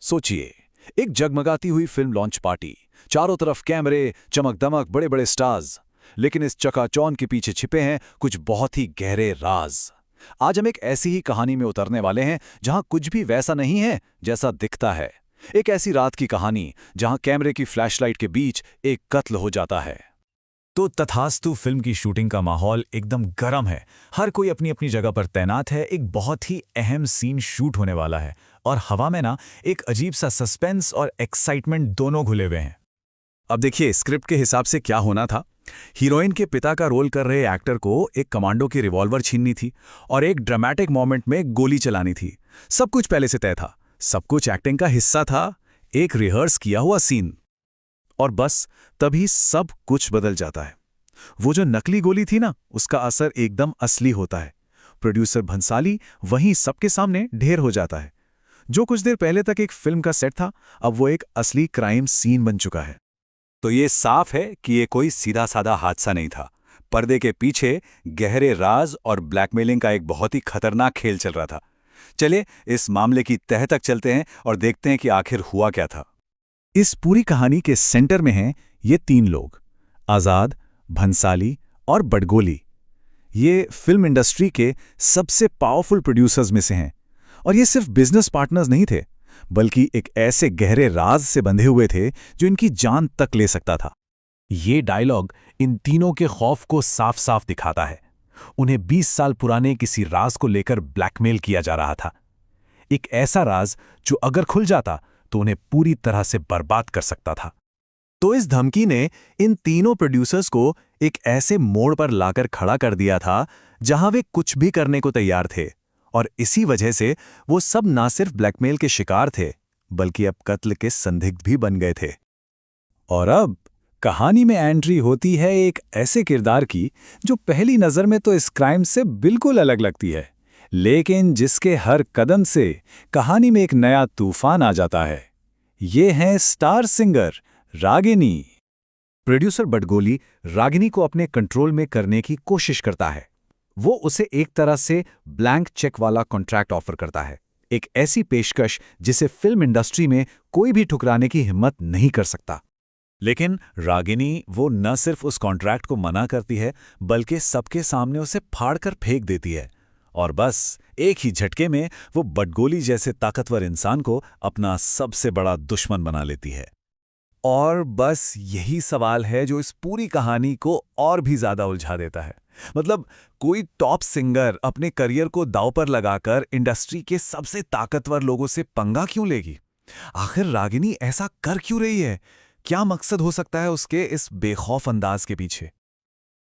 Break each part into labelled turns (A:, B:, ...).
A: सोचिए, एक जगमगाती हुई फिल्म लॉन्च पार्टी, चारों तरफ कैमरे, चमक दमक, बड़े बड़े स्टार्स। लेकिन इस चकाचौंध के पीछे छिपे हैं कुछ बहुत ही गहरे राज। आज हम एक ऐसी ही कहानी में उतरने वाले हैं जहां कुछ भी वैसा नहीं है जैसा दिखता है। एक ऐसी रात की कहानी जहां कैमरे की फ्लैशलाइट के बीच एक कत्ल हो जाता है। तो तथास्तु फिल्म की शूटिंग का माहौल एकदम गर्म है। हर कोई अपनी अपनी जगह पर तैनात है। एक बहुत ही अहम सीन शूट होने वाला है और हवा में ना एक अजीब सा सस्पेंस और एक्साइटमेंट दोनों घुले हुए हैं। अब देखिए, स्क्रिप्ट के हिसाब से क्या होना था। हीरोइन के पिता का रोल कर रहे एक्टर को एक कमांडो की रिवॉल्वर छीननी थी और एक ड्रामेटिक मोमेंट में गोली चलानी थी। सब कुछ पहले से तय था, सब कुछ एक्टिंग का हिस्सा था, एक रिहर्स किया हुआ सीन। और बस तभी सब कुछ बदल जाता है। वो जो नकली गोली थी ना, उसका असर एकदम असली होता है। प्रोड्यूसर भंसाली वहीं सबके सामने ढेर हो जाता है। जो कुछ देर पहले तक एक फिल्म का सेट था, अब वो एक असली क्राइम सीन बन चुका है। तो ये साफ है कि ये कोई सीधा साधा हादसा नहीं था। पर्दे के पीछे गहरे राज और ब्लैकमेलिंग का एक बहुत ही खतरनाक खेल चल रहा था। चलिए इस मामले की तह तक चलते हैं और देखते हैं कि आखिर हुआ क्या था। इस पूरी कहानी के सेंटर में हैं ये तीन लोग, आजाद, भंसाली और बडगोली। ये फिल्म इंडस्ट्री के सबसे पावरफुल प्रोड्यूसर्स में से हैं और ये सिर्फ बिजनेस पार्टनर्स नहीं थे, बल्कि एक ऐसे गहरे राज से बंधे हुए थे जो इनकी जान तक ले सकता था। ये डायलॉग इन तीनों के खौफ को साफ साफ दिखाता है। उन्हें 20 साल पुराने किसी राज को लेकर ब्लैकमेल किया जा रहा था। एक ऐसा राज जो अगर खुल जाता तो उन्हें पूरी तरह से बर्बाद कर सकता था। तो इस धमकी ने इन तीनों प्रोड्यूसर्स को एक ऐसे मोड़ पर लाकर खड़ा कर दिया था जहां वे कुछ भी करने को तैयार थे, और इसी वजह से वो सब ना सिर्फ ब्लैकमेल के शिकार थे, बल्कि अब कत्ल के संदिग्ध भी बन गए थे। और अब कहानी में एंट्री होती है एक ऐसे किरदार की जो पहली नजर में तो इस क्राइम से बिल्कुल अलग लगती है, लेकिन जिसके हर कदम से कहानी में एक नया तूफान आ जाता है। ये हैं star singer Ragini. Producer Badgoli Ragini को अपने कंट्रोल में करने की कोशिश करता है। वो उसे एक तरह से ब्लैंक चेक वाला कॉन्ट्रैक्ट ऑफर करता है, एक ऐसी पेशकश जिसे फिल्म इंडस्ट्री में कोई भी ठुकराने की हिम्मत नहीं कर सकता। लेकिन रागिनी वो न सिर्फ उस कॉन्ट्रैक्ट को मना करती है, बल्कि सबके सामने उसे फाड़ कर फेंक देती है। और बस एक ही झटके में वो बडगोली जैसे ताकतवर इंसान को अपना सबसे बड़ा दुश्मन बना लेती है। और बस यही सवाल है जो इस पूरी कहानी को और भी ज्यादा उलझा देता है। मतलब कोई टॉप सिंगर अपने करियर को दांव पर लगाकर इंडस्ट्री के सबसे ताकतवर लोगों से पंगा क्यों लेगी? आखिर रागिनी ऐसा कर क्यों रही है? क्या मकसद हो सकता है उसके इस बेखौफ अंदाज के पीछे?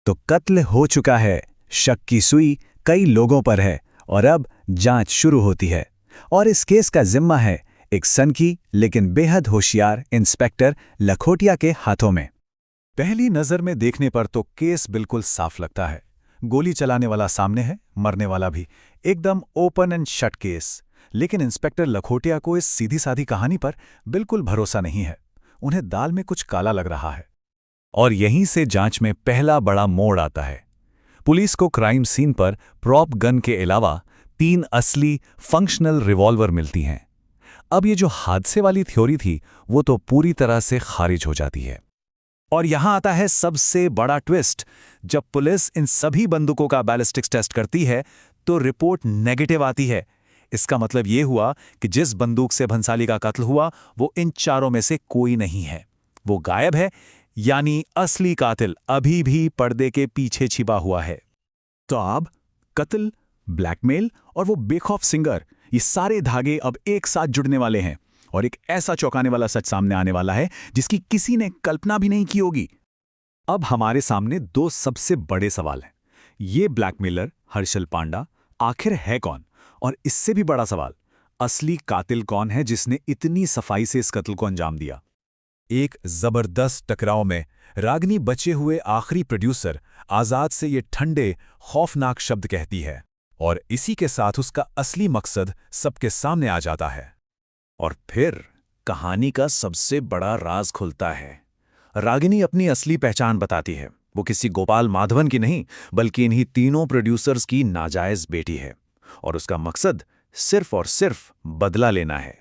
A: तो कत्ल हो चुका है, शक की सुई कई लोगों पर है और अब जांच शुरू होती है। और इस केस का जिम्मा है एक सनकी लेकिन बेहद होशियार इंस्पेक्टर लखोटिया के हाथों में। पहली नजर में देखने पर तो केस बिल्कुल साफ लगता है। गोली चलाने वाला सामने है, मरने वाला भी, एकदम ओपन एंड शट केस। लेकिन इंस्पेक्टर लखोटिया को इस सीधी साधी कहानी पर बिल्कुल भरोसा नहीं है। उन्हें दाल में कुछ काला लग रहा है। और यहीं से जांच में पहला बड़ा मोड़ आता है। पुलिस को क्राइम सीन पर प्रॉप गन के अलावा 3 असली फंक्शनल रिवॉल्वर मिलती हैं। अब ये जो हादसे वाली थ्योरी थी, वो तो पूरी तरह से खारिज हो जाती है। और यहां आता है सबसे बड़ा ट्विस्ट। जब पुलिस इन सभी बंदूकों का बैलिस्टिक्स टेस्ट करती है तो रिपोर्ट नेगेटिव आती है। इसका मतलब ये हुआ कि जिस बंदूक से भंसाली का कत्ल हुआ वो इन चारों में से कोई नहीं है, वो गायब है। यानी असली कातिल अभी भी पर्दे के पीछे छिपा हुआ है। तो अब कत्ल, ब्लैकमेल और वो बेखौफ सिंगर, ये सारे धागे अब एक साथ जुड़ने वाले हैं और एक ऐसा चौंकाने वाला सच सामने आने वाला है जिसकी किसी ने कल्पना भी नहीं की होगी। अब हमारे सामने 2 सबसे बड़े सवाल हैं। ये ब्लैकमेलर हर्षल पांडा आखिर है कौन? और इससे भी बड़ा सवाल, असली कातिल कौन है जिसने इतनी सफाई से इस कत्ल को अंजाम दिया? एक जबरदस्त टकराव में रागिनी बचे हुए आखिरी प्रोड्यूसर आजाद से ये ठंडे, खौफनाक शब्द कहती है और इसी के साथ उसका असली मकसद सबके सामने आ जाता है। और फिर कहानी का सबसे बड़ा राज खुलता है। रागिनी अपनी असली पहचान बताती है। वो किसी गोपाल माधवन की नहीं, बल्कि इन्हीं तीनों प्रोड्यूसर्स की नाजायज बेटी है और उसका मकसद सिर्फ और सिर्फ बदला लेना है।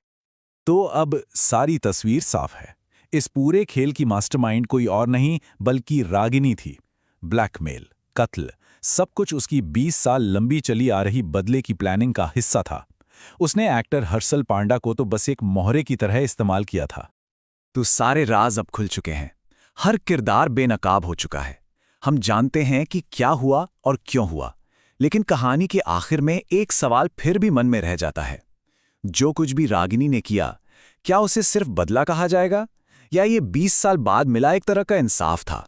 B: तो अब सारी तस्वीर साफ है। इस पूरे खेल की मास्टरमाइंड कोई और नहीं बल्कि रागिनी थी। ब्लैकमेल, कत्ल, सब कुछ उसकी 20 साल लंबी चली आ रही बदले की प्लानिंग का हिस्सा था। उसने एक्टर हर्षल पांडा को तो बस एक मोहरे की तरह इस्तेमाल किया था।
A: तो सारे राज अब खुल चुके हैं। हर किरदार बेनकाब हो चुका है। हम जानते हैं कि क्या हुआ और क्यों हुआ। लेकिन कहानी के आखिर में एक सवाल फिर भी मन में रह जाता है। जो कुछ भी रागिनी ने किया, क्या उसे सिर्फ बदला कहा जाएगा, या ये 20 साल बाद मिला एक तरह का इंसाफ था?